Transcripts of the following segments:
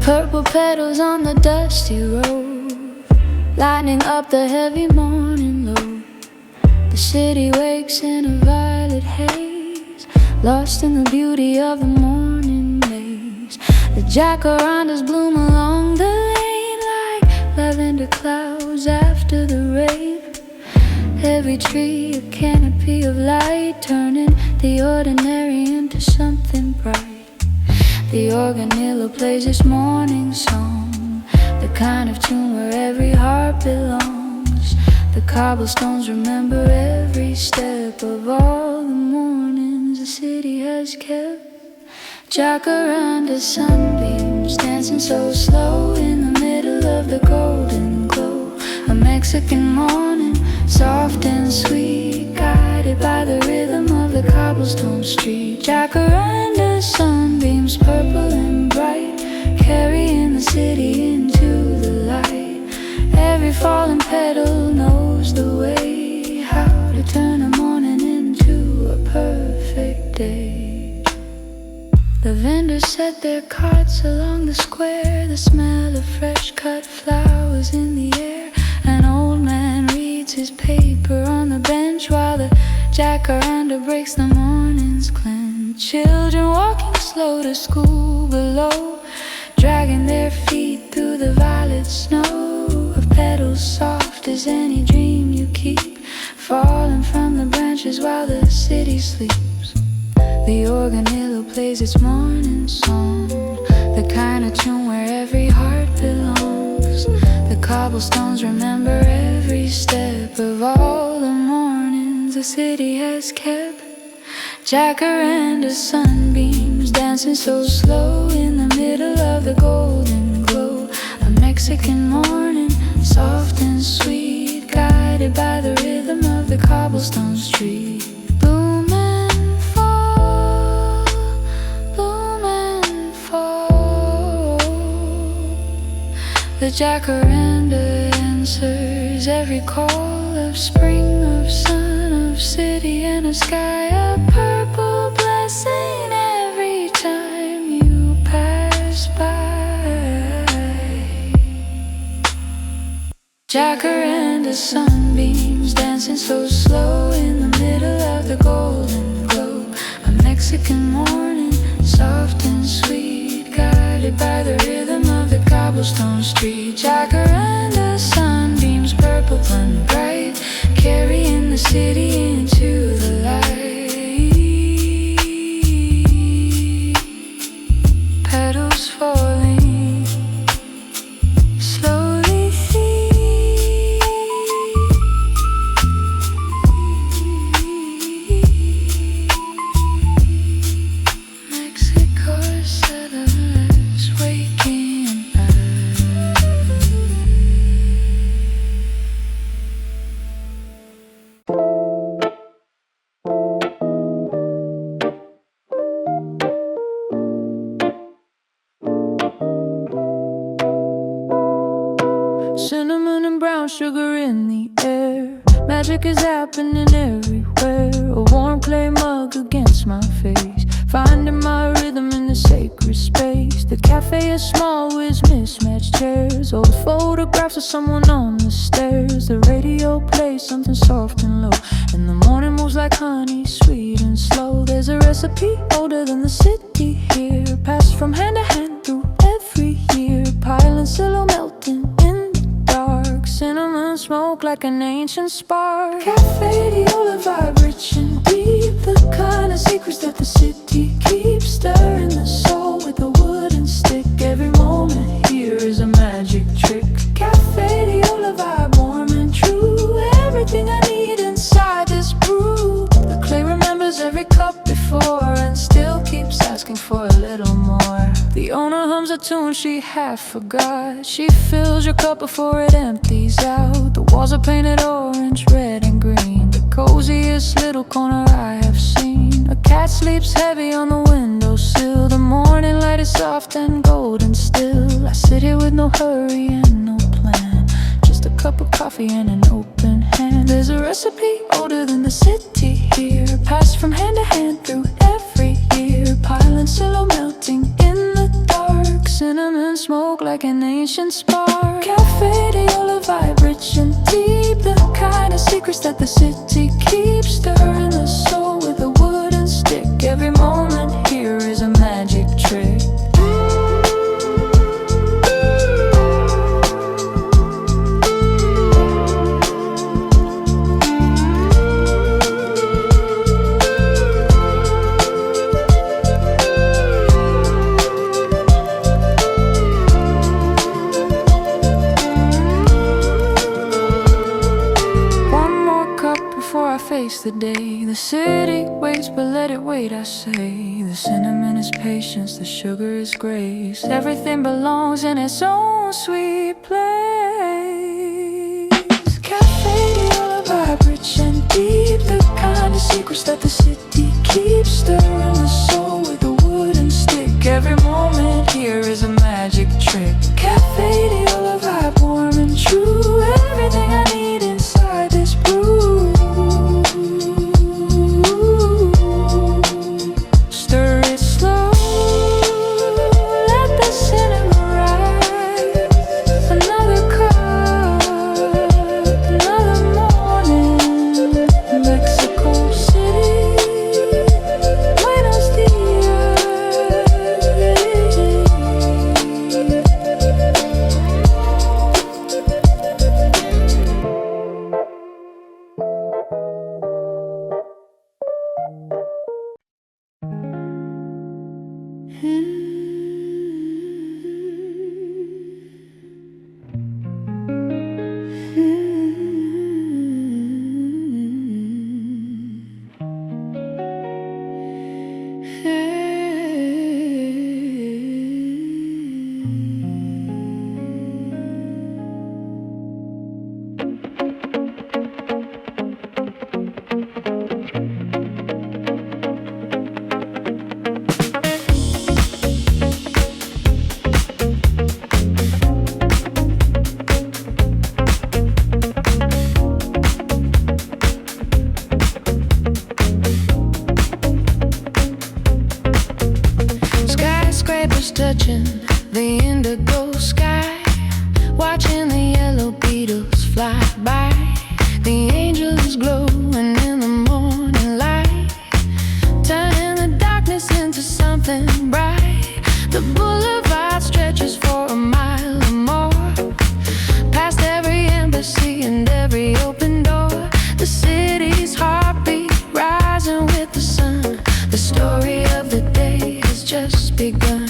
Purple petals on the dusty road, lighting up the heavy morning low. The city wakes in a violet haze, lost in the beauty of the morning maze. The jacarandas bloom along the lane like lavender clouds after the rain. Every tree a canopy of light, turning the ordinary into something bright. The organilla plays its morning song, the kind of tune where every heart belongs. The cobblestones remember every step of all the mornings the city has kept. Jacaranda sunbeams dancing so slow in the middle of the golden glow. A Mexican morning, soft and sweet, guided by the rhythm of the cobblestone street. Jacaranda sunbeams, purple and bright, carrying the city into the light. Every falling petal knows the way, how to turn a morning into a perfect day. The vendors set their carts along the square, the smell of fresh cut flowers in the air. An old man reads his paper on the bench while the jacaranda breaks the morning's clench. Children walking slow to school below, dragging their feet through the violet snow. Of petals soft as any dream you keep, falling from the branches while the city sleeps. The organilla plays its morning song, the kind of tune where every heart belongs. The cobblestones remember every step of all the mornings the city has kept. Jacaranda sunbeams dancing so slow in the middle of the golden glow. A Mexican morning, soft and sweet, guided by the rhythm of the cobblestone street. Bloom and fall, bloom and fall. The jacaranda answers every call of spring, of sun, of city and a sky. A purple blessing every time you pass by. Jacaranda sunbeams dancing so slow in the middle of the golden glow. A Mexican morning, soft and sweet, guided by the rhythm of the cobblestone street. Jacaranda sunbeams, purple and bright, carrying the city into the light. Petals falling slowly. Mexico settlers waking up. Cinnamon and brown sugar in the air, magic is happening everywhere. A warm clay mug against my face, finding my rhythm in the sacred space. The cafe is small with mismatched chairs, old photographs of someone on the stairs. The radio plays something soft and low, and the morning moves like honey, sweet and slow. There's a recipe older than the city here, passed from hand to hand through every year. Pile and silo melting in the dark, cinnamon smoke like an ancient spark. Café, the Olla vibe rich and deep, the kind of secrets that the city keeps, stirring the soul with a wooden stick. Every moment here is a magic trick. Café, the Olla vibe, warm and true, everything I need inside this brew. The clay remembers every cup before and still keeps asking for a little more. The owner hums a tune she half forgot. She fills your cup before it empties out. The walls are painted orange, red and green, the coziest little corner I have seen. A cat sleeps heavy on the window windowsill. The morning light is soft and golden still. I sit here with no hurry and no plan, just a cup of coffee and an open hand. There's a recipe older than the city here, passed from hand to hand through every year. Pile and silo melting in the dark, cinnamon smoke like an ancient spark. Café de Olla vibe rich and deep, the kind of secrets that the city keeps. Stirring the soul with a wooden stick. Every moment here is a magic trick. The day the city waits, but let it wait, I say. The cinnamon is patience, the sugar is grace. Everything belongs in its own sweet place. Café de Olla vibe rich and deep, the kind of secrets that the city keeps. Stirring the soul with a wooden stick. Every moment here is a magic trick. Café de Olla vibe warm and true. Everything I need inside this brew. Touching the indigo sky, watching the yellow beetles fly by. The angels glowing in the morning light, turning the darkness into something bright. The boulevard stretches for a mile or more, past every embassy and every open door. The city's heartbeat rising with the sun. The story of the day has just begun.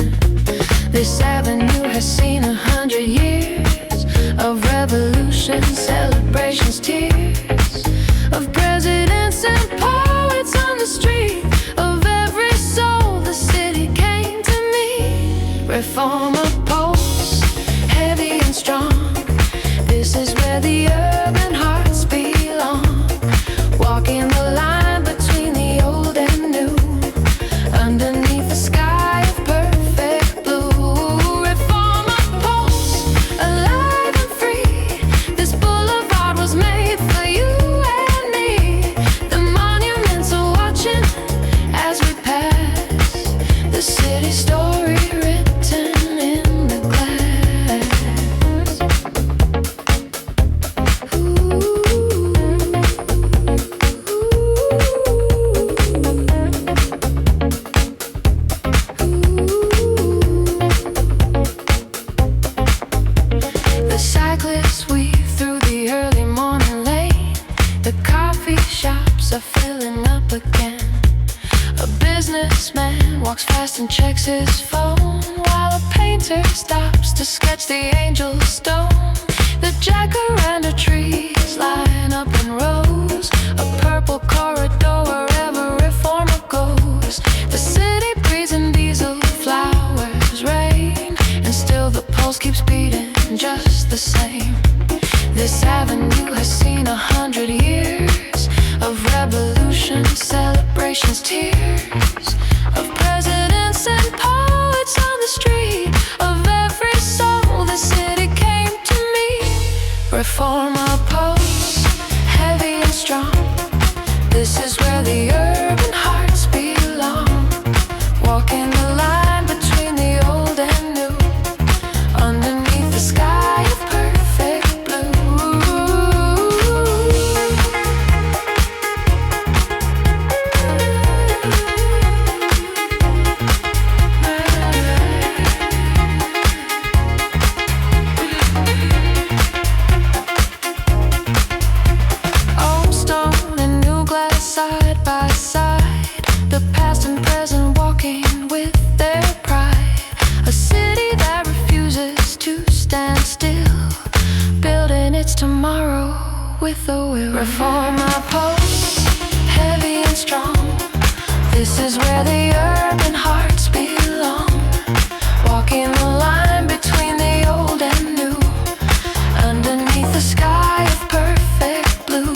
This avenue has seen 100 years of revolution, celebrations, tears of presidents and poets on the street. Of every soul the city came to meet. Reforma pulse, heavy and strong. This is where the urban hearts belong. Walking the line between the old and new, underneath the sky of perfect blue. Walks fast and checks his phone, while a painter stops to sketch the angel stone. The Jacaranda trees line up in rows, a purple corridor wherever Reforma goes. The city breathes in diesel, flowers rain, and still the pulse keeps beating just the same. This avenue has seen 100 years of revolution, celebrations, tears of presidents tomorrow with a will. Reforma pulse, heavy and strong. This is where the urban hearts belong. Walking the line between the old and new, underneath the sky of perfect blue.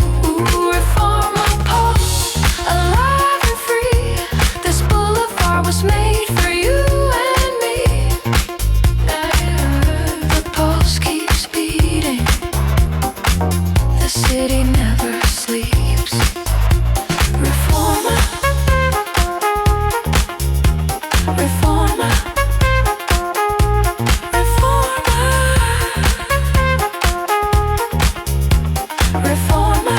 Reforma pulse, alive and free. This boulevard was made for you and me. The pulse keeps beating. The city never sleeps. Reforma, Reforma, Reforma, Reforma.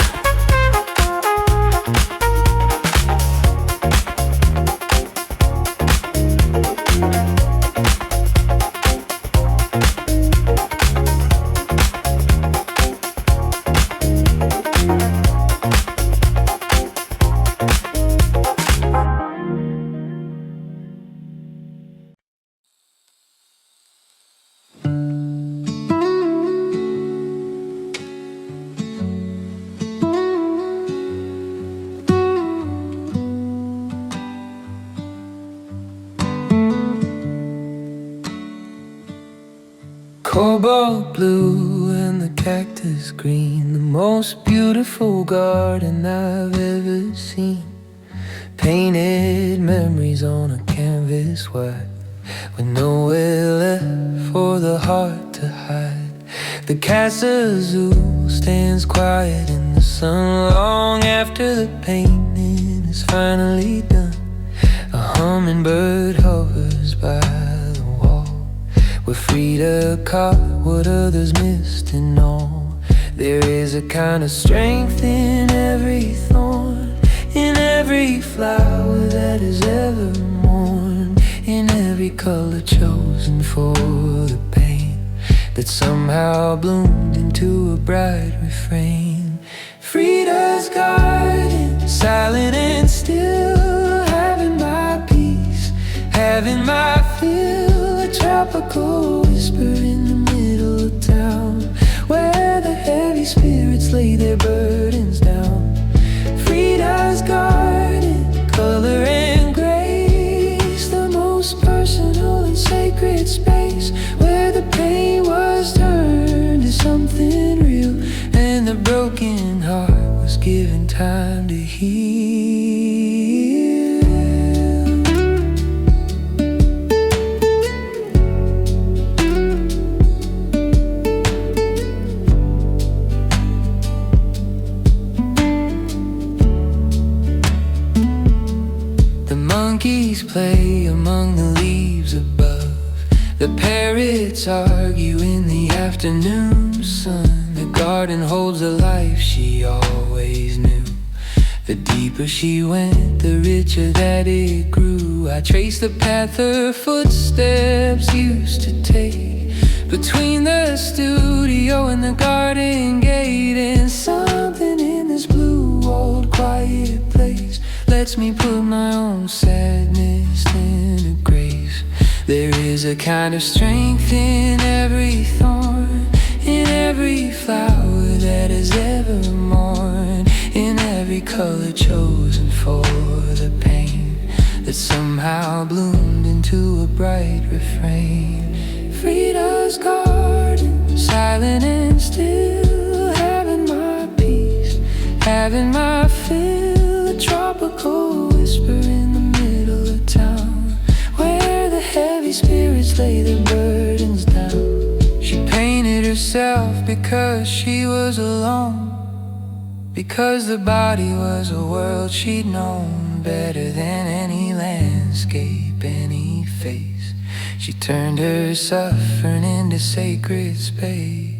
Cobalt blue and the cactus green, the most beautiful garden I've ever seen. Painted memories on a canvas white, with nowhere left for the heart to hide. The Casa Zoo stands quiet in the sun long after the painting is finally done. A hummingbird hovers by the wall, where Frida caught what others missed and all. There is a kind of strength in every thorn, in every flower that is ever mourned, in every color chosen for the pain that somehow bloomed into a bright refrain. Frida's garden, silent and still, having my peace, having my fill. A tropical whisper in the middle of town, where the heavy spirits lay their burdens down. Frida's garden, color and grace, the most personal and sacred space, where the pain was turned to something real, and the broken heart was given time to heal. Monkeys play among the leaves above, the parrots argue in the afternoon sun. The garden holds a life she always knew. The deeper she went, the richer that it grew. I traced the path her footsteps used to take, between the studio and the garden gate. And something in this blue old quiet place lets me put my own sadness into grace. There is a kind of strength in every thorn, in every flower that is ever mourned, in every color chosen for the pain that somehow bloomed into a bright refrain. Frida's garden, silent and still, having my peace, having my fill. A tropical whisper in the middle of town, where the heavy spirits lay their burdens down. She painted herself because she was alone, because the body was a world she'd known better than any landscape, any face. She turned her suffering into sacred space.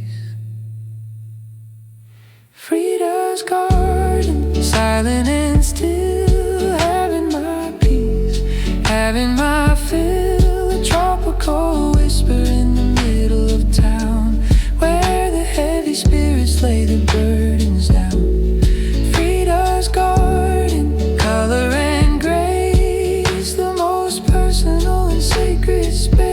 Frida's garden, silent and still, having my peace, having my fill. A tropical whisper in the middle of town, where the heavy spirits lay their burdens down. Frida's garden, color and grace, the most personal and sacred space.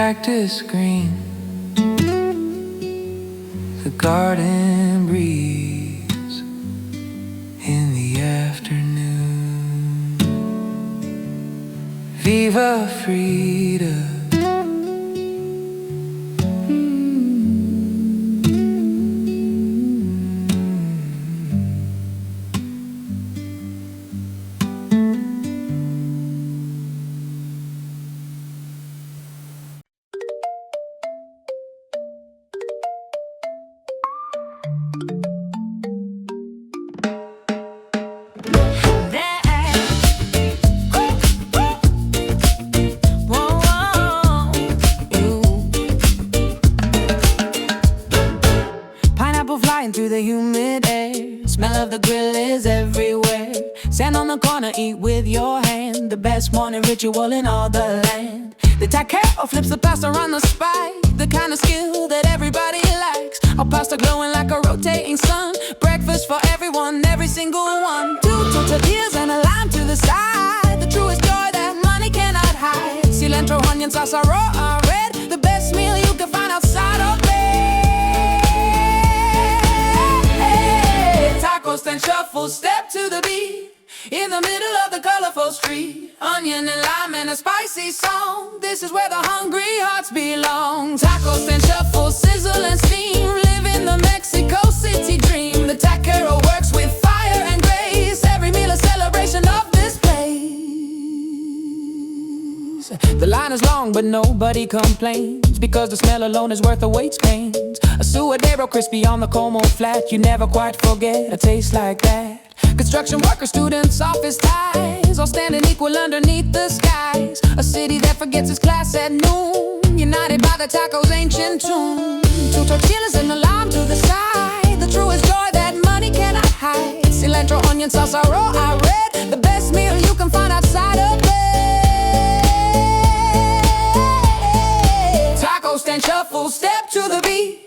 cactus green, the garden breeze in the afternoon. Viva Frida. Through the humid air, smell of the grill is everywhere. Stand on the corner, eat with your hand. The best morning ritual in all the land. The taquero flips the pasta on the spike, the kind of skill that everybody likes. Our pasta glowing like a rotating sun. Breakfast for everyone, every single one. Two tortillas and a lime to the side. The truest joy that money cannot hide. Cilantro, onion, salsa, raw or red. The best meal you can find outside of bed. Tacos and shuffle, step to the beat. In the middle of the colorful street, onion and lime and a spicy song. This is where the hungry hearts belong. Tacos and shuffle, sizzle and steam. Live in the Mexico City dream. The taquero works with fire and grace. Every meal a celebration of this place. The line is long but nobody complains, because the smell alone is worth a weight's pains. A suadero crispy on the Como flat. You never quite forget a taste like that. Construction workers, students, office ties, all standing equal underneath the skies. A city that forgets its class at noon, united by the taco's ancient tune. Two tortillas and a lime to the side. The truest joy that money cannot hide. Cilantro, onion, salsa, raw, I read. The best meal you can find outside of bed. Taco stand, shuffle, step to the beat.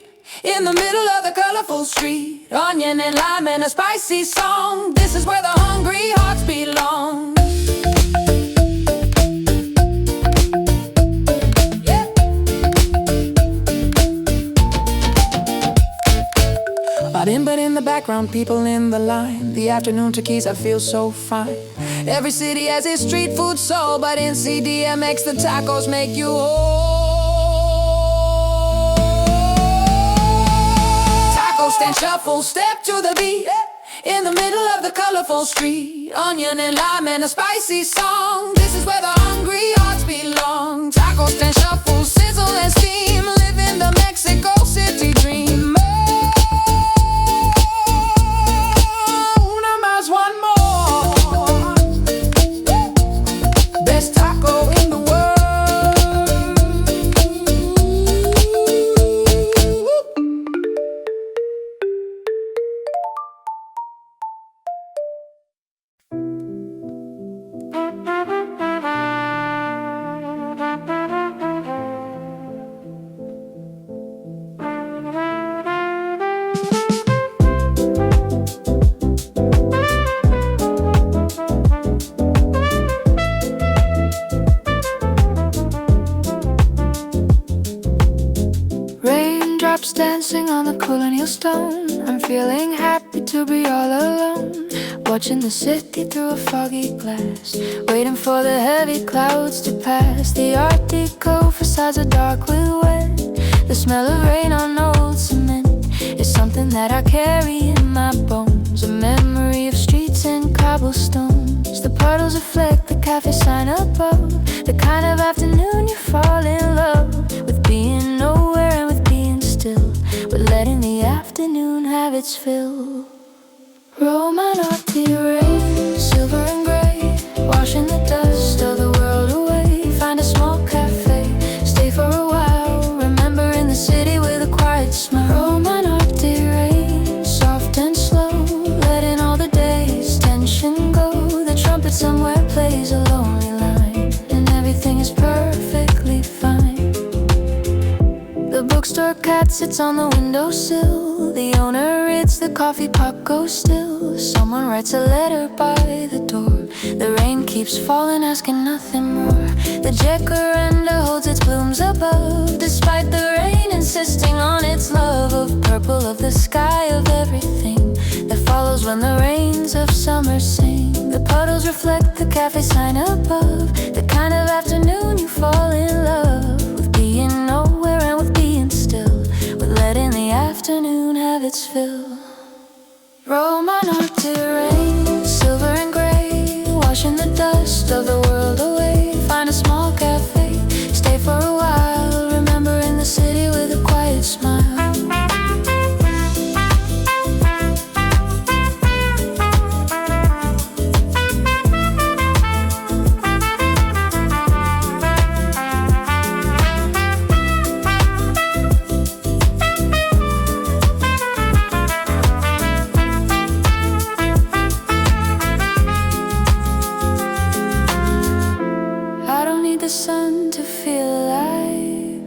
In the middle of the colorful street, onion and lime and a spicy song. This is where the hungry hearts belong. But in the background, people in the line. The afternoon tequilas, I feel so fine. Every city has its street food soul, but in CDMX the tacos make you whole. Tacos stand, shuffle, step to the beat. In the middle of the colorful street, onion and lime and a spicy song. This is where the hungry hearts belong. Tacos stand, shuffle, sizzle and steam. Live in the Mexico City dream. One more. Best taco in the world. Raindrops dancing on the colonial stone. I'm feeling happy to be all alone, watching the city through a foggy glass, waiting for the heavy clouds to pass. The Art Deco facades are dark with wet. The smell of rain on old cement is something that I carry in my bones. A memory of streets and cobblestones. The puddles reflect the cafe sign above. The kind of afternoon you fall in love with, being nowhere and with being still, but letting the afternoon have its fill. Romanati rain, silver and gray, washing the dust of the world away. Find a small cafe, stay for a while, remembering the city with a quiet smile. Romanati rain, soft and slow, letting all the day's tension go. The trumpet somewhere plays a lonely line, and everything is perfectly fine. The bookstore cat sits on the windowsill. The owner reads makes the coffee pot go still. Someone writes a letter by the door. The rain keeps falling, asking nothing more. The Jacaranda holds its blooms above, despite the rain insisting on its love of purple, of the sky, of everything that follows when the rains of summer sing. The puddles reflect the cafe sign above, the kind of afternoon you fall in love with, being nowhere and with being still, with letting the afternoon have its fill. Roma Norte rain, silver and gray, washing the dust of the world away. Find a small cafe, stay for a while, remembering the city with a quiet smile. The sun to feel alive.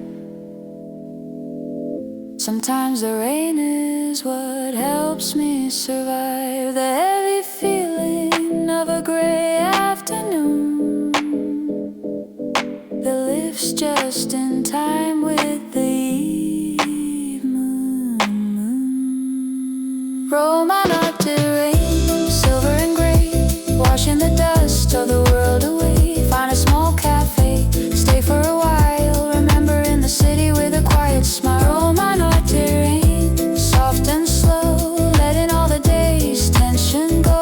Sometimes the rain is what helps me survive the heavy feeling of a gray afternoon that lifts just in time with the eve moon. Roma Norte rain, silver and gray, washing the dust of the world away. Find a small cafe, stay for a while, remembering the city with a quiet smile. Roma Norte rain, soft and slow, letting all the day's tension go.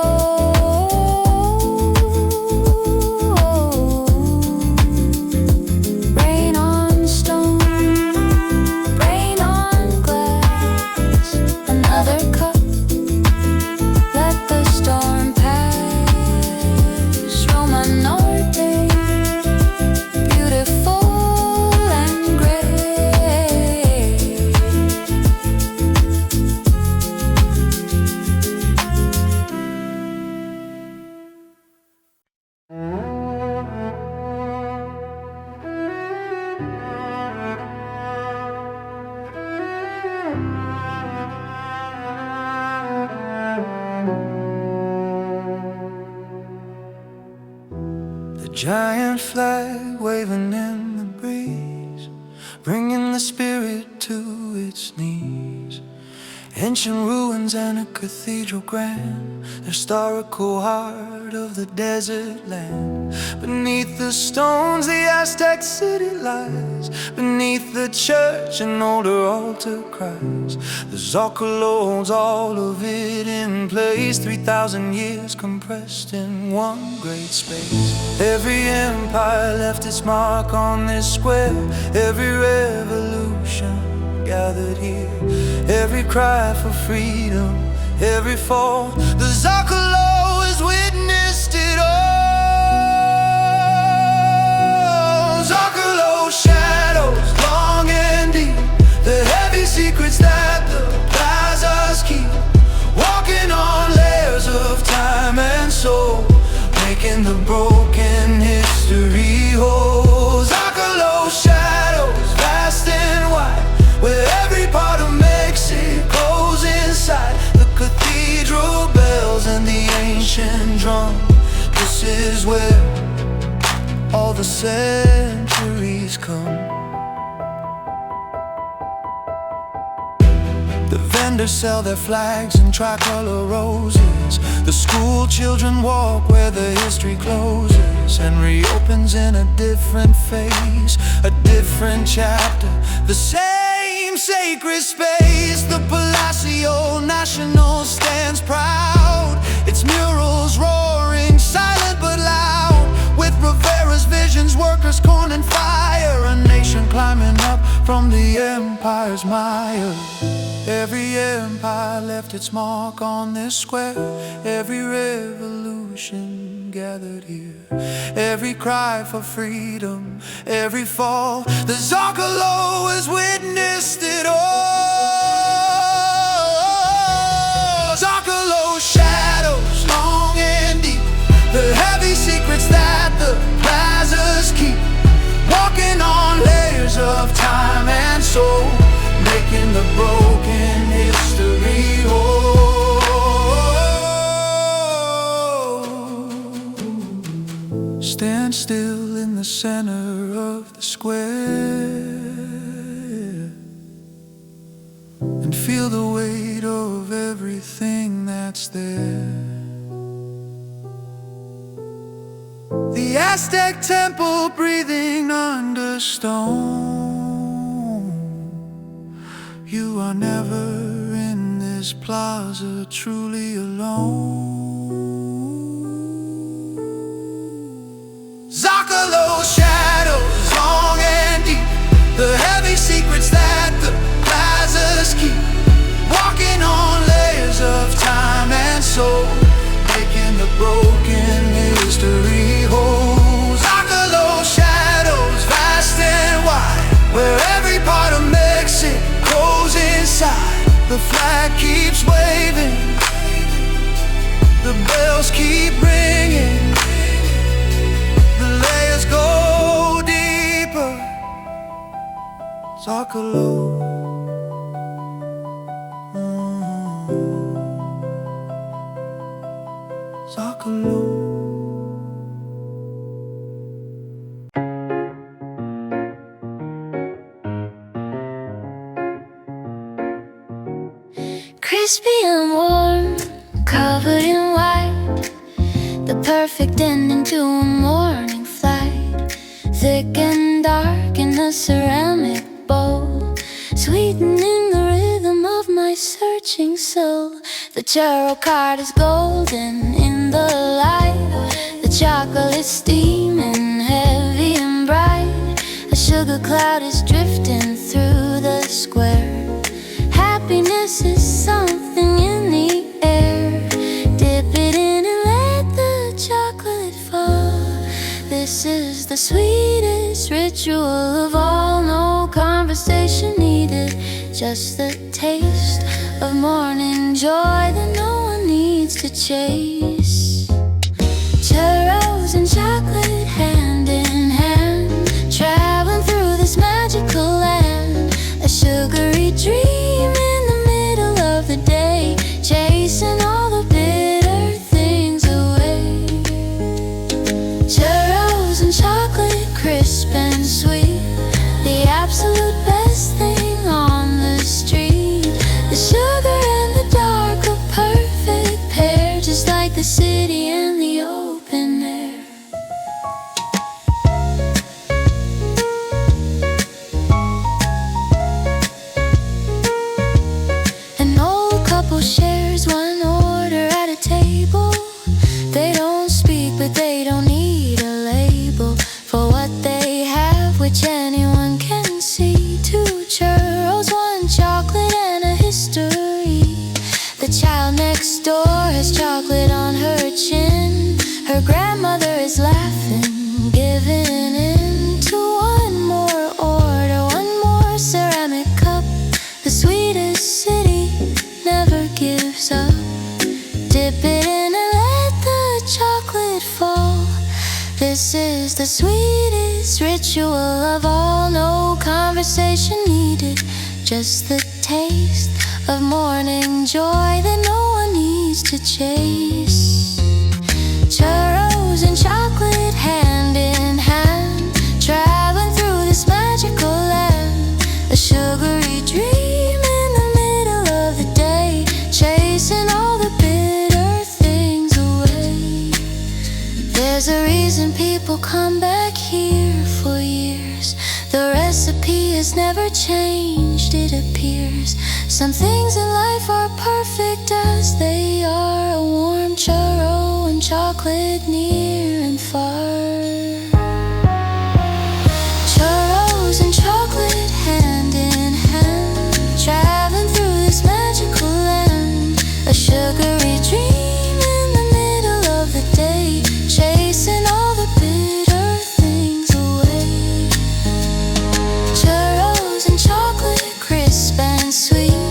Rain on stone, rain on glass, another cup, let the storm pass. Roma Norte, beautiful and gray. The giant flag waving in the breeze, bringing the spirit to its knees. Ancient ruins and a cathedral grand, the historical heart of the desert land. Beneath the stones the Aztec city lies, beneath the church an older altar cries. The Zocalo holds all of it in place, 3,000 years compressed in one great space. Every empire left its mark on this square, every revolution gathered here, every cry for freedom, every fall. The Zocalo has witnessed it all. Zocalo shadows long and deep, the heavy secrets that the plazas keep, walking on layers of time and soul, making the broken history whole. Zocalo shadows vast and wide, where every part of Mexico's inside, the cathedral bells and the ancient drum. This is where all the centuries come. The vendors sell their flags and tricolor roses. The school children walk where the history closes and reopens in a different phase, a different chapter, the same sacred space. The Palacio Nacional stands proud, its murals roaring, silent but loud, with Rivera's visions, workers, corn and fire, a nation climbing up from the empire's mire. Every empire left its mark on this square, every revolution gathered here, every cry for freedom, every fall. The Zocalo has witnessed it all. Zocalo shadows long and deep, the heavy secrets that the plazas keep, walking on layers of time and soul, making the broken history whole. center of the square and feel the weight of everything that's there. The Aztec temple breathing under stone. You are never in this plaza truly alone. Zocalo shadows long and deep, the heavy secrets that the plazas keep. Walking on layers of time and soul, making the broken mystery whole. Zocalo shadows vast and wide, where every part of Mexico's inside. The flag keeps waving, the bells keep ringing, the layers go deeper. Zocalo. Zocalo. Crispy and warm, covered in white, the perfect ending to a morning flight. Thick and dark in a ceramic bowl, sweetening the rhythm of my searching soul. The tarot card is golden in the light, the chocolate steaming heavy and bright. A sugar cloud is drifting through the square. Happiness is something in the air. Dip it in and let the chocolate fall. This is the sweetest ritual of all. No conversation needed, just the taste of morning joy that no one needs to chase. Churros and chocolate hand in hand, traveling through this magical land. A sugary dream in the middle of the day, chasing all the bitter things away. Churros and chocolate, crisp and sweet, the absolute best thing on the street. The sugar and the dark, a perfect pair, just like the city and the open air. An old couple shares one order at a table. They don't speak, but they don't need a label for what they have, which anyone can see. 2 churros, 1 chocolate, and a history. The child next door has chocolate on her chin. Her grandmother is laughing, giving in to one more order, 1 more ceramic cup. The sweetest city never gives up. Dip it in and let the chocolate fall. This is the sweetest ritual of all. No conversation needed, just the taste of morning joy that no one needs to chase. Churros and chocolate hand in hand, traveling through this magical land. A sugary dream in the middle of the day, chasing all the bitter things away. There's a reason people come back here for years. The recipe has never changed, it appears. Some things in life are perfect as they are. A warm churro and chocolate near and far. Churros and chocolate hand in hand, traveling through this magical land. A sugary dream in the middle of the day, chasing all the bitter things away. Churros and chocolate, crisp and sweet,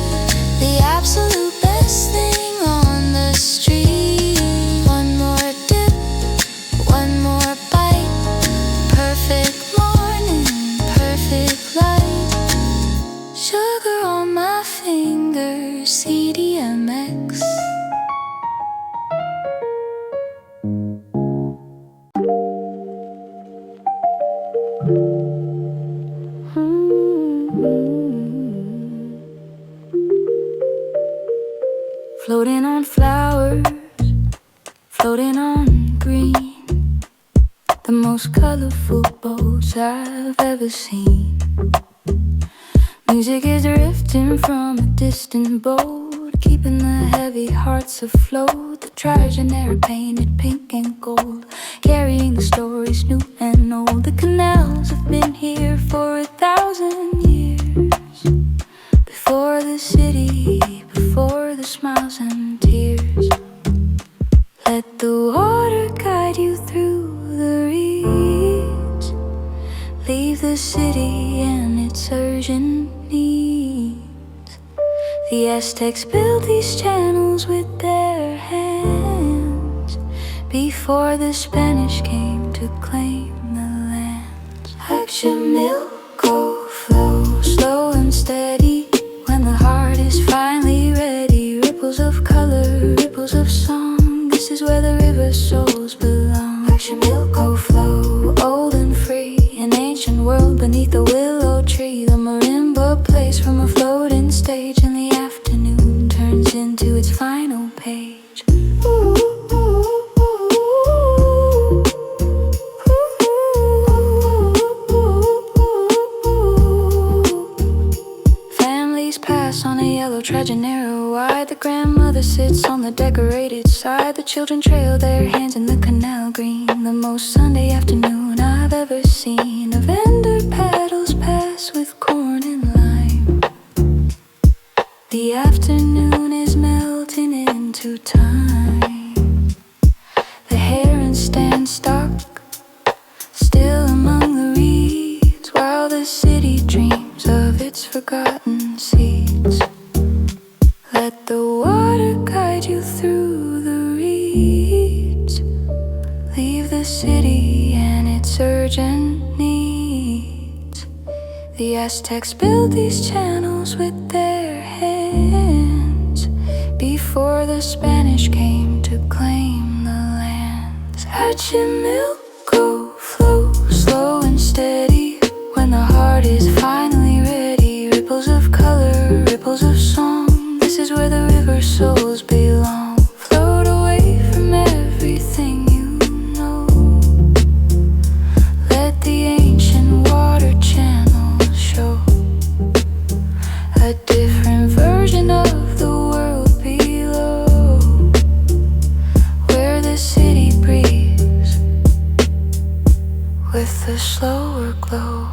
the absolute best thing on the street. 1 more dip, 1 more Floating on flowers, floating on green, the most colorful boats I've ever seen. Music is drifting from a distant boat, keeping the heavy hearts afloat. The Jacaranda painted pink and gold, carrying the stories new and old. The canals have been here for 1,000 years, before the city, before the smiles and tears. Let the water guide you through the reeds, leave the city and its urgent needs. The Aztecs built these channels with their hands, before the Spanish came to claim the lands. Let your milk go flow, slow and steady, when the heart is finally ready. Ripples of color, ripples of song, this is where the river souls belong. Let your milk go flow, old and free, an ancient world beneath a willow tree. The marimba plays from a floating stage, and the afternoon turns into its final page. Ooh. On a yellow Jacaranda wide, the grandmother sits on the decorated side. The children trail their hands in the canal green, the most Sunday afternoon I've ever seen. A vendor paddles past with corn and lime. The afternoon is melting into time. The herons stand stock still among the reeds, while the city dreams of its forgotten seeds. Let the water guide you through the reeds, leave the city and its urgent needs. The Aztecs built these channels with their hands, before the Spanish came to claim the lands. Let your milk go flow, slow and steady, when the heart is finally ready. Ripples of color, ripples of song, this is where the river souls belong. Float away from everything you know, let the ancient water channels show a different version of the world below, where the city breathes with a slower glow.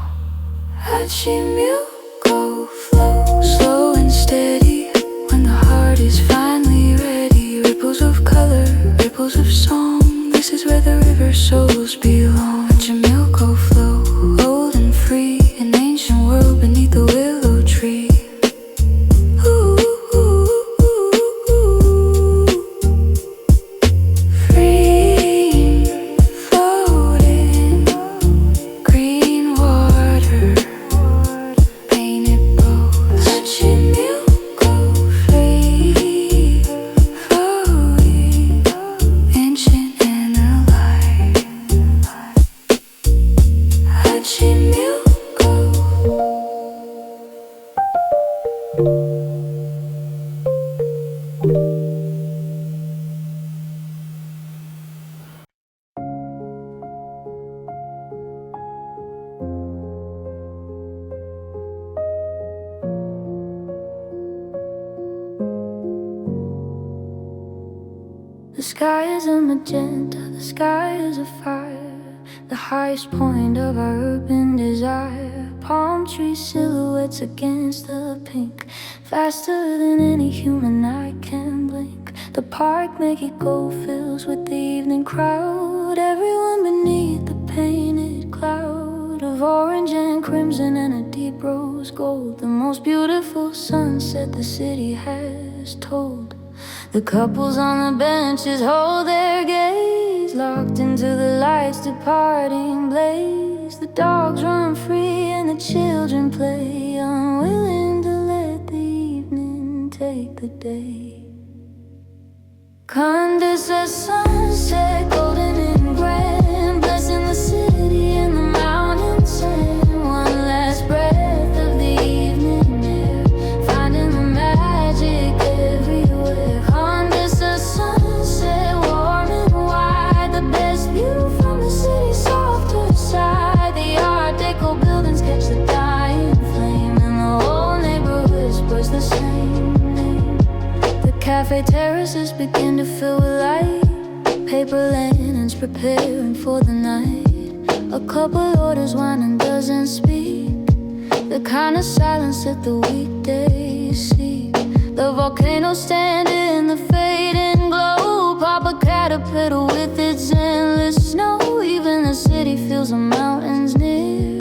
Let your milk go flow, slow and steady, when the heart is finally ready. Ripples of color, ripples of song, this is where the river souls belong. Let your milk go flow, old and free, an ancient world beneath the willow tree. Ooh, ooh, ooh, ooh. Free, floating, green water, painted boats. Let your milk go free, floating, ancient and alive. Let your milk go. The sky is a magenta, the sky is a fire, the highest point of our urban desire. Palm tree silhouettes against the pink, faster than any human eye can blink. The park Mexico fills with the evening crowd, everyone beneath the painted cloud of orange and crimson and a deep rose gold. The most beautiful sunset the city has told. The couples on the benches hold their gaze, locked into the light's departing blaze. The dogs run free and the children play, unwilling to let the evening take the day. Condes a sunset, golden and grand, blessing the city and the mountain sand. One last breath of the evening air, finding the magic everywhere. cafe terraces begin to fill with light. Paper linens preparing for the night. A couple orders wine and doesn't speak. The kind of silence that the weekdays seek. The volcano standing in the fading glow. Pop a caterpillar with its endless snow. Even the city feels the mountains near.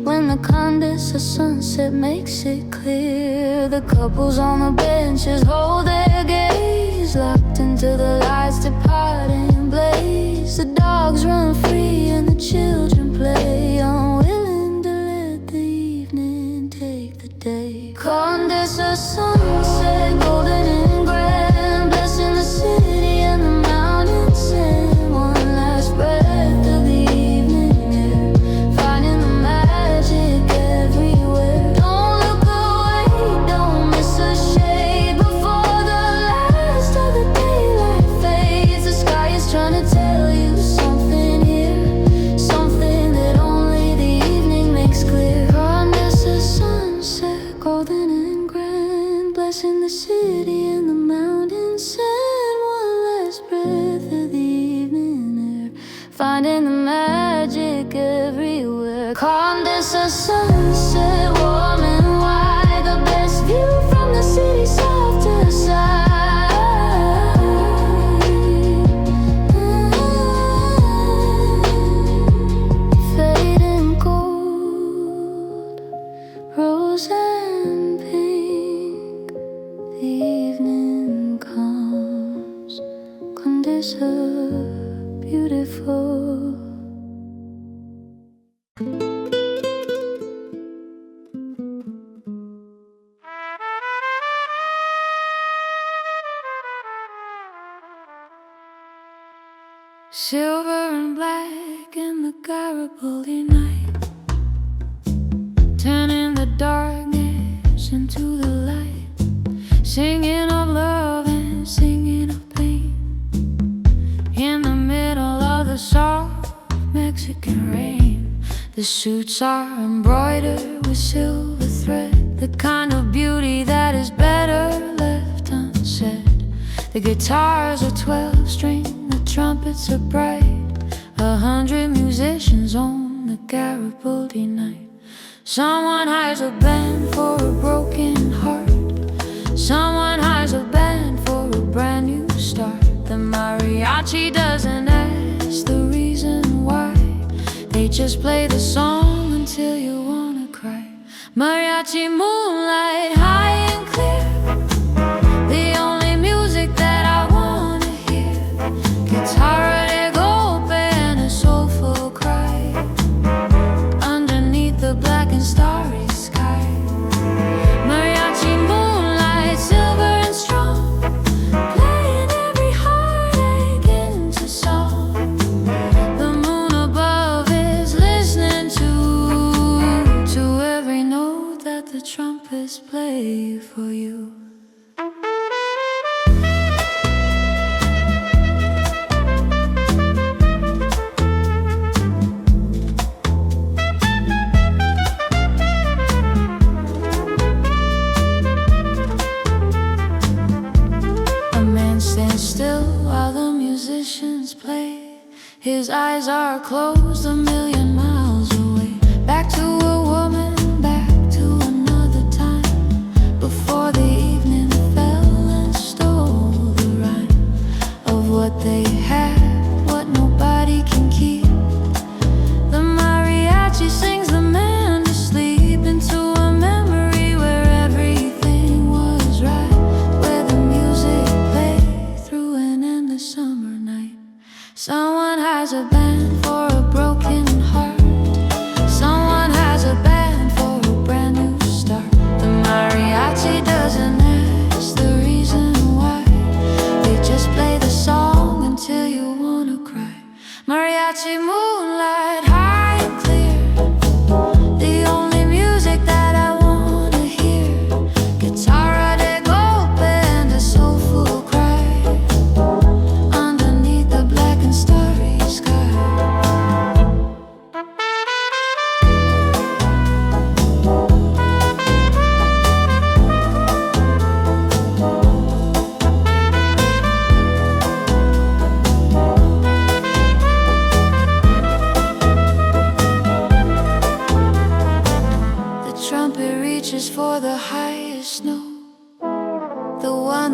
When the condenser sunset makes it clear. The couples on the benches hold their gaze, locked into the lights departing blaze. The dogs run free and the children play, unwilling to let the evening take the day. Condenser sunset, golden and grand, blessing the city and the mountains. And one last breath of the evening air, finding the magic everywhere. Don't look away, don't miss a shade before the last of the daylight fades. The sky is trying to tell you something here, something that only the evening makes clear. Condenser sunset, golden and grand, blessing the city and the mountains. And one last breath of the evening air, finding the magic everywhere. Condenser sunset, warm and wide, the best view from the city south to side. Fading gold, rose and pink. The evening comes, Condenser, beautiful. Silver and black in the Garibaldi night, turning the darkness into the light, singing of love and singing of pain. In the middle of the soft Mexican rain, the suits are embroidered with silver thread, the kind of beauty that is better left unsaid. The guitars are 12-string, the trumpets are bright, 100 musicians on the Garibaldi night. Someone hires a band for a broken heart, someone hires a band for a brand new start. The mariachi doesn't ask the reason why, they just play the song until you wanna cry. Mariachi moonlight, high and clear, the only music that I wanna hear. Guitarra de golpe and a soulful cry, underneath the black and starry sky. Mariachi moonlight, silver and strong, playing every heartache into song. The moon above is listening to every note that the trumpets play for you. A man stands still while the musicians play. His eyes are closed, a million miles away. Back to a woman, back to another time, before the evening fell and stole the rhyme of what they had, what nobody can keep. The mariachi sings the man to sleep, into a memory where everything was right, where the music played through an endless summer night. Someone has a band for a broken heart, someone has a band for a brand new start. The mariachi doesn't ask the reason why, they just play the song until you wanna cry. Mariachi moonlight, high and clear, the only music that I wanna hear. Guitarra de golpe and a soulful cry, underneath the black and starry sky.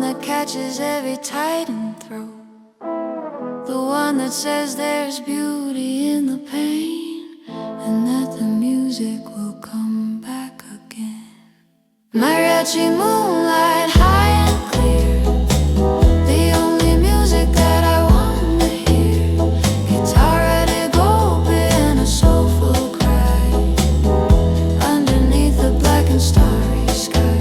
that catches every titan throat, the one that says there's beauty in the pain, and that the music will come back again. Mariachi moonlight, high and clear, the only music that I wanna hear. Guitar ready, open, a soulful cry underneath the black and starry sky.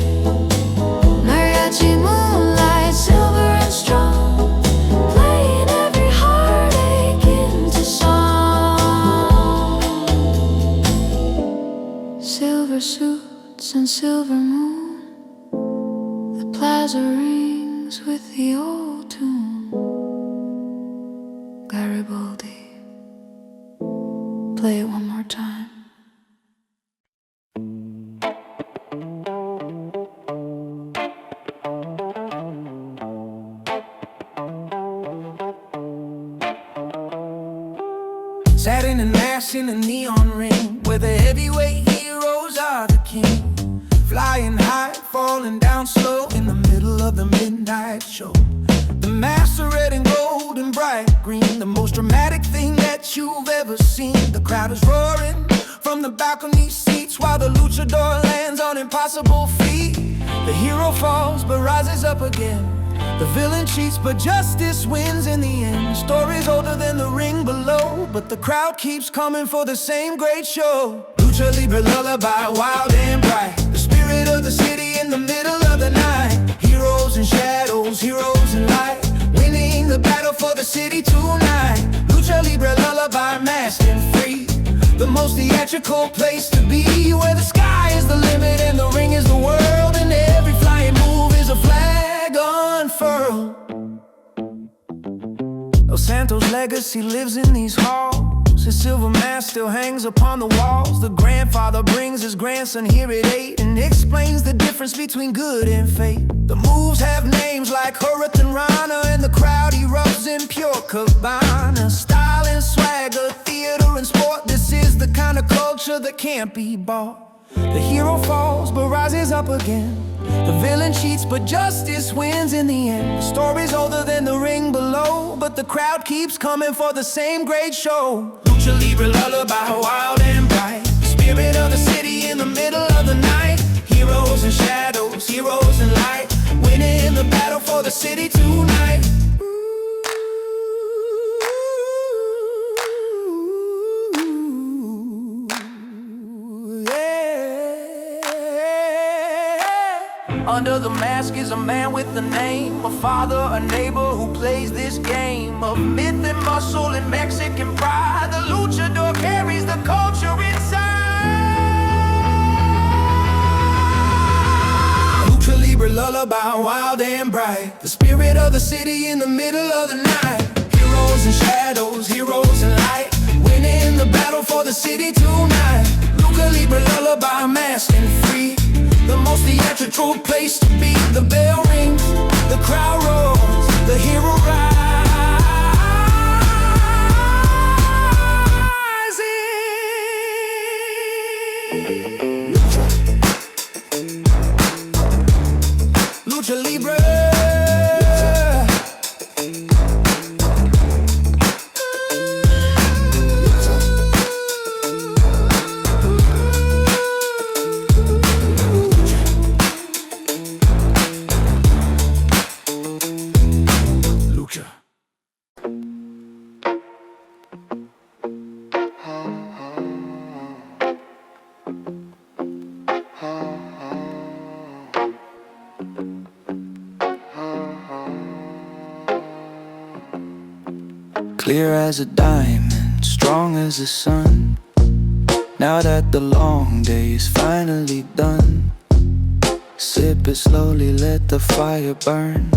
Mariachi moonlight, silver and strong, playing every heartache into song. Silver suits and silver moon, the plaza rings with the old tune. Garibaldi, play it one more time. Sat in an ass in a neon ring, where the heavyweight heroes are the king. Flying high, falling down slow, in the middle of the midnight show. The masks are red and gold and bright green, the most dramatic thing that you've ever seen. The crowd is roaring from the balcony seats, while the luchador lands on impossible feet. The hero falls but rises up again, the villain cheats but justice wins in the end. The story's older than the ring below, but the crowd keeps coming for the same great show. Lucha Libre lullaby, wild and bright, the spirit of the city in the middle of the night. Heroes and shadows, heroes and light, winning the battle for the city tonight. Lucha Libre lullaby, masked and free, the most theatrical place to be, where the sky is the limit and the ring is the world, and every flying move is a flag unfurled. Los Santos' legacy lives in these halls. His silver mask still hangs upon the walls. The grandfather brings his grandson here at 8 and explains the difference between good and fate. The moves have names like Hurricane Rana, and the crowd erupts in pure cabana. Style and swagger, theater and sport, this is the kind of culture that can't be bought. The hero falls but rises up again, the villain cheats but justice wins in the end. The story's older than the ring below, but the crowd keeps coming for the same great show. Lucha Libre lullaby, wild and bright, the spirit of the city in the middle of the night. Heroes and shadows, heroes and light, winning the battle for the city tonight. Under the mask is a man with a name, a father, a neighbor who plays this game of myth and muscle and Mexican pride. The luchador carries the culture inside. Lucha Libre lullaby, wild and bright, the spirit of the city in the middle of the night. Heroes and shadows, heroes and light, winning the battle for the city tonight. Lucha Libre lullaby, masked and free, the most theatrical place to be. The bell rings, the crowd roars, the hero rises. Lucha Libre. Clear as a diamond, strong as the sun. Now that the long day is finally done, sip it slowly, let the fire burn.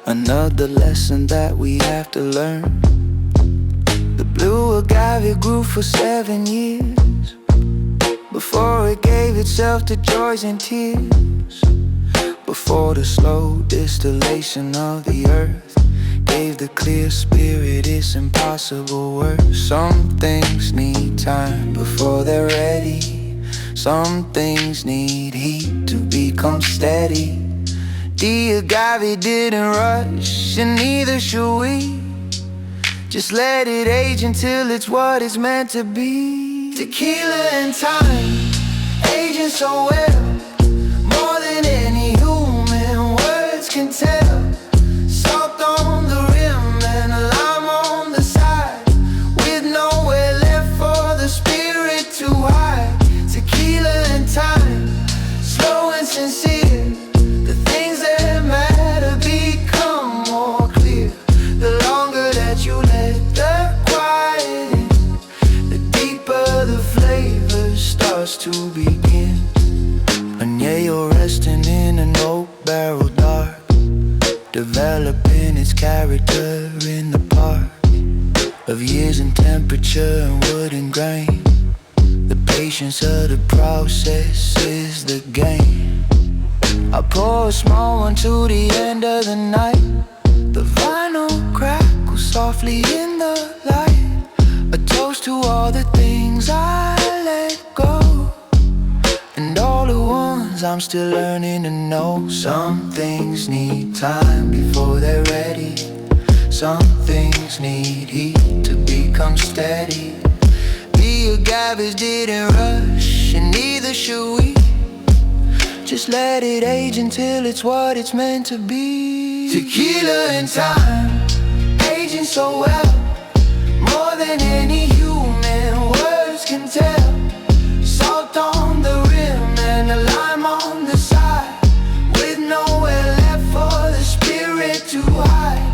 Another lesson that we have to learn. The blue agave grew for 7 years before it gave itself to joys and tears. Before the slow distillation of the earth gave the clear spirit its impossible worth. Some things need time before they're ready. Some things need heat to become steady. The agave didn't rush, and neither should we. Just let it age until it's what it's meant to be. Tequila and time, aging so well, more than any human words can tell. Salt on the rim and a lime on the side, with nowhere left for the spirit to hide. Tequila and time, slow and sincere, the things that matter become more clear. The longer that you let the quiet in, the deeper the flavor starts to begin. And yeah, you're resting in an oak barrel dark, developing its character in the park of years and temperature and wood and grain. The patience of the process is the game. I pour a small one to the end of the night. The vinyl crackles softly in the light. A toast to all the things I let go, and all the ones I'm still learning to know. Some things need time before they're ready. Some things need heat to become steady. The agaves didn't rush, and neither should we. Just let it age until it's what it's meant to be. Tequila and time, aging so well, more than any human words can tell. Salt on the rim and a lime on the side, with nowhere left for the spirit to hide.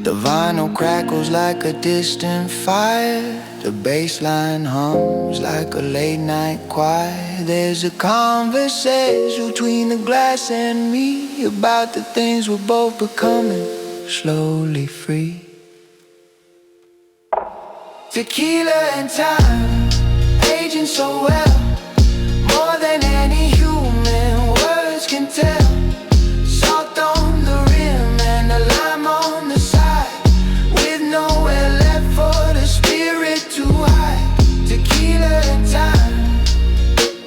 The vinyl crackles like a distant fire. The bass line hums like a late night choir. There's a conversation between the glass and me about the things we're both becoming slowly free. Tequila and time, aging so well, more than any human words can tell. Salt on the rim and a lime on the side, with nowhere left for the spirit to hide. Tequila and time,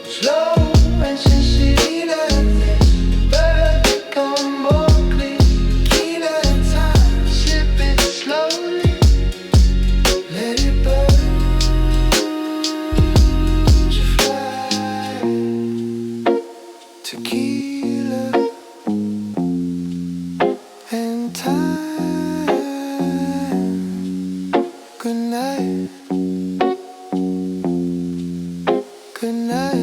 slow and sincere, let the bird become more clear. Tequila and time, sip it slowly, let it burn to fly. Tequila and time. Good night. Good night.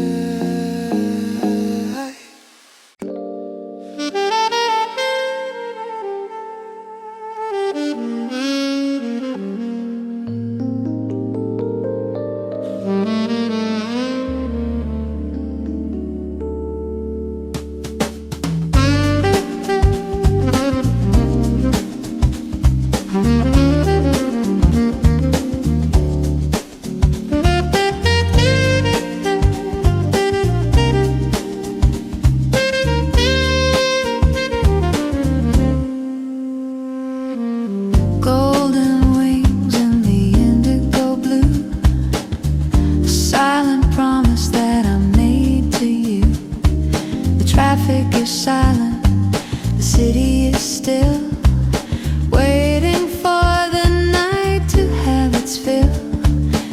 Golden wings in the indigo blue, a silent promise that I made to you. The traffic is silent, the city is still, waiting for the night to have its fill.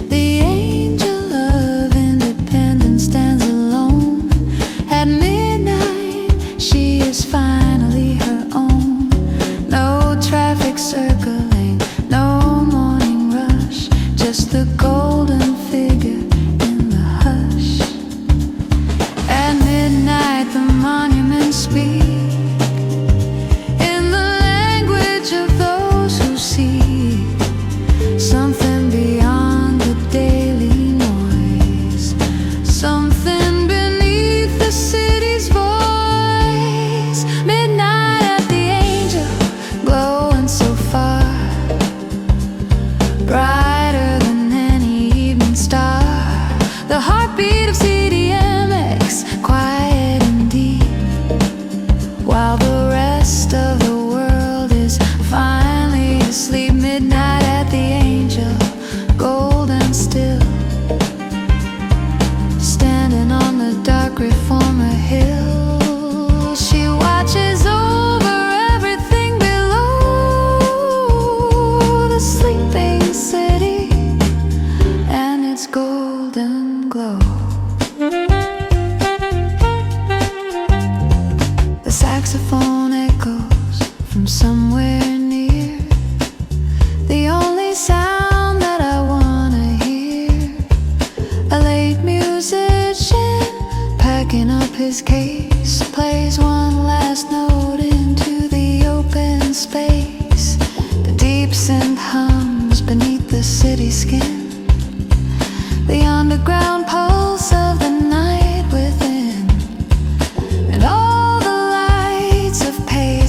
The angel of independence stands alone. At midnight, she is finally her own. No traffic circling, no morning rush, just the golden figure in the hush. At midnight, the monuments speak in the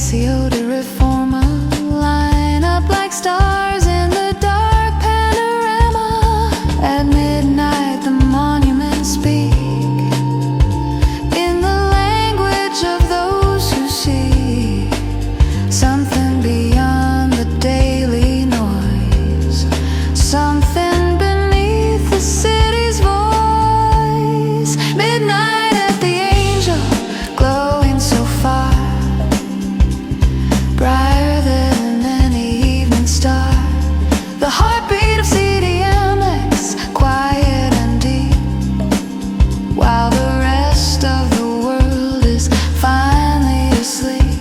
Ignacio to Reforma, line up like stars in the dark panorama. At midnight the monuments speak in the language of those who see something beyond the daily noise, something beneath the city's voice. Midnight at the Angel, glowing so far, brighter than any evening star. The heartbeat of CDMX, quiet and deep, while the rest of the world is finally asleep.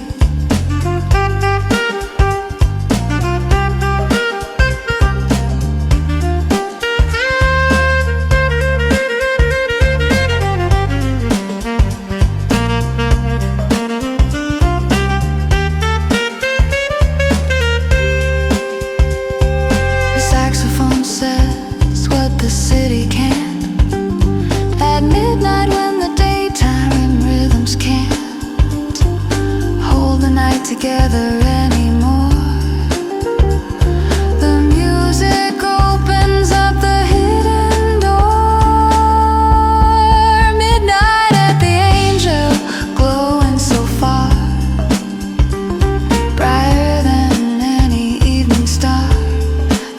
The saxophone says what the city can't. At midnight when the daytime rhythms can't hold the night together anymore, the music opens up the hidden door. Midnight at the Angel, glowing so far, brighter than any evening star.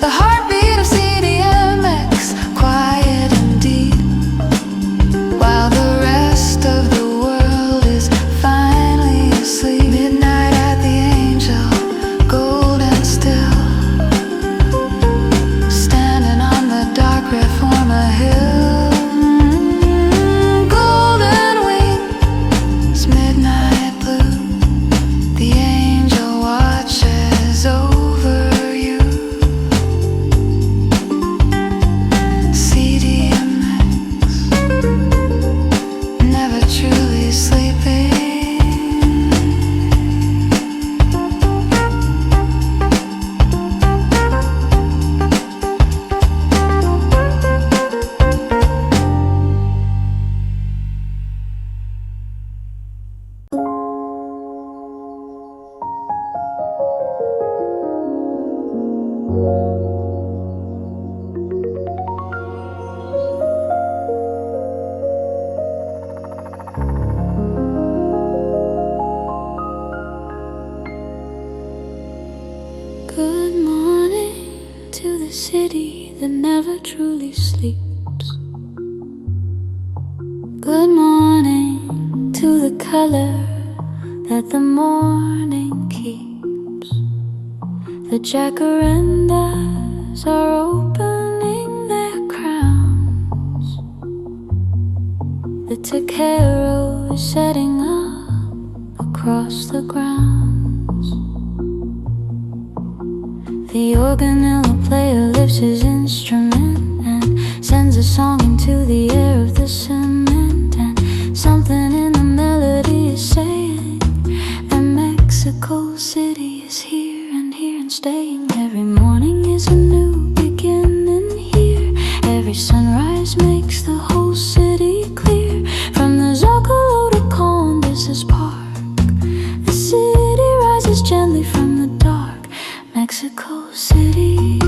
The heartbeat of CDMX, quiet and deep, while the rest of the world is finally asleep. Midnight at the Angel, gold and still, standing on the dark Reforma hill. Golden wings, midnight blue, the angel watches over you. CDMX, never truly sleeping. Good morning to the city that never truly sleeps. Good morning to the color that the morning keeps. The Jacarandas are opening their crowns. The Tequero is setting up across the grounds. The organella player lifts his instrument and sends a song into the air of the cement. And something in the melody is saying that Mexico City is here and staying. Every morning is a new beginning here. Every sunrise makes the whole city clear. From the Zocalo to Condes's Park, the city rises gently from the dark. Mexico City,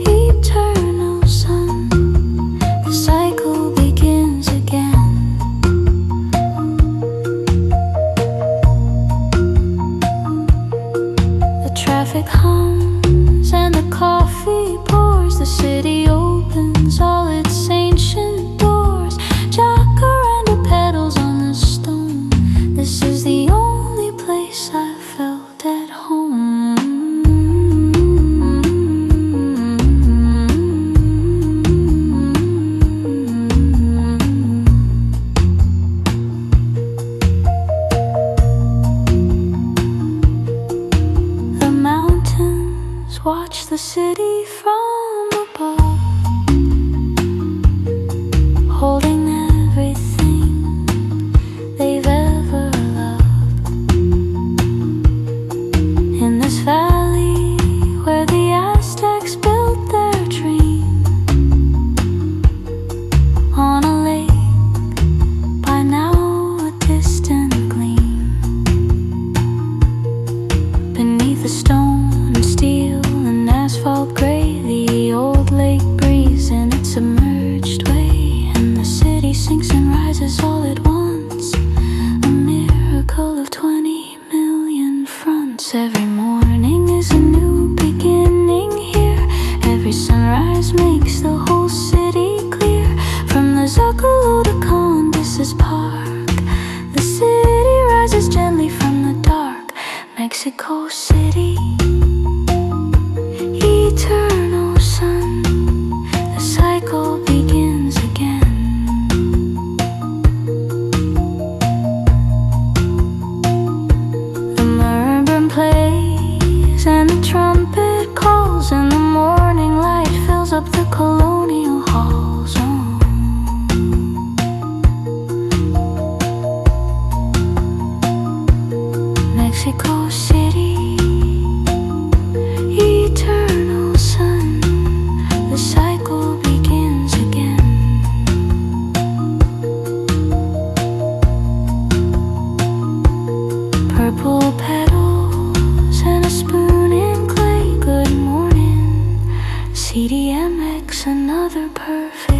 eternal sun, the cycle begins again. The traffic hums and the coffee pours. The city opens all its ancient doors. Jacaranda petals on the stone. This is the only place I felt at home. The mountains watch the city from above, holding everything they've ever loved. In this valley where the Aztecs built their dream, on a lake by now a distant gleam. stone and steel and asphalt gray, the old lake breeze in its submerged way, and the city sinks and rises all at once, a miracle of 20 million fronts. Every morning is a new beginning here, every sunrise makes the whole city clear. From the Zocalo to Condes's Park, the city rises gently from the dark. Mexico City, eternal sun, the cycle begins again. The marimba plays and the trumpet calls, and the morning light fills up the colonial halls. Mexico City, eternal sun, the cycle begins again. Purple petals and a spoon in clay. Good morning, CDMX, another perfect